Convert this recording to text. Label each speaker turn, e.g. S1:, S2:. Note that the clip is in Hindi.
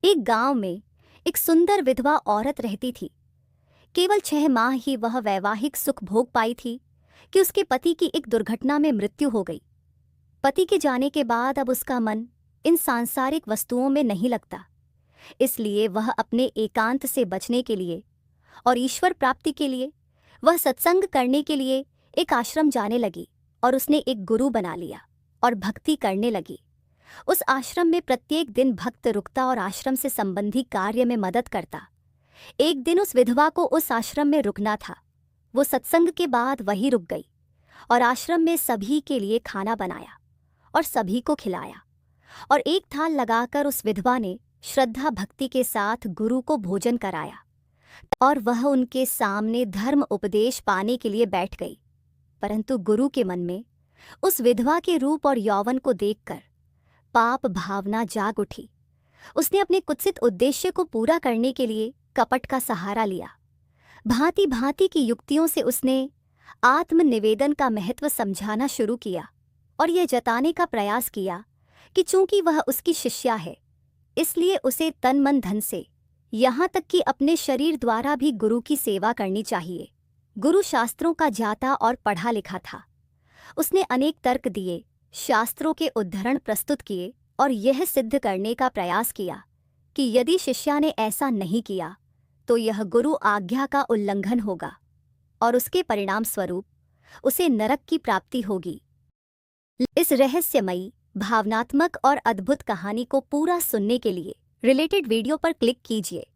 S1: एक गांव में एक सुंदर विधवा औरत रहती थी। केवल 6 माह ही वह वैवाहिक सुख भोग पाई थी कि उसके पति की एक दुर्घटना में मृत्यु हो गई। पति के जाने के बाद अब उसका मन इन सांसारिक वस्तुओं में नहीं लगता। इसलिए वह अपने एकांत से बचने के लिए और ईश्वर प्राप्ति के लिए वह सत्संग करने के लिए एक आश्रम जाने लगी और उसने एक गुरु बना लिया और भक्ति करने लगी। उस आश्रम में प्रत्येक दिन भक्त रुकता और आश्रम से संबंधी कार्य में मदद करता। एक दिन उस विधवा को उस आश्रम में रुकना था। वो सत्संग के बाद वहीं रुक गई और आश्रम में सभी के लिए खाना बनाया और सभी को खिलाया और एक थाल लगाकर उस विधवा ने श्रद्धा भक्ति के साथ गुरु को भोजन कराया और वह उनके सामने धर्म उपदेश पाने के लिए बैठ गई। परंतु गुरु के मन में उस विधवा के रूप और यौवन को देखकर पाप भावना जाग उठी। उसने अपने कुत्सित उद्देश्य को पूरा करने के लिए कपट का सहारा लिया। भांति भांति की युक्तियों से उसने आत्मनिवेदन का महत्व समझाना शुरू किया और यह जताने का प्रयास किया कि चूंकि वह उसकी शिष्या है, इसलिए उसे तन मन धन से, यहाँ तक कि अपने शरीर द्वारा भी गुरु की सेवा करनी चाहिए। गुरु शास्त्रों का जाता और पढ़ा लिखा था। उसने अनेक तर्क दिए, शास्त्रों के उद्धरण प्रस्तुत किए और यह सिद्ध करने का प्रयास किया कि यदि शिष्या ने ऐसा नहीं किया तो यह गुरु आज्ञा का उल्लंघन होगा और उसके परिणाम स्वरूप उसे नरक की प्राप्ति होगी। इस रहस्यमयी, भावनात्मक और अद्भुत कहानी को पूरा सुनने के लिए रिलेटेड वीडियो पर क्लिक कीजिए।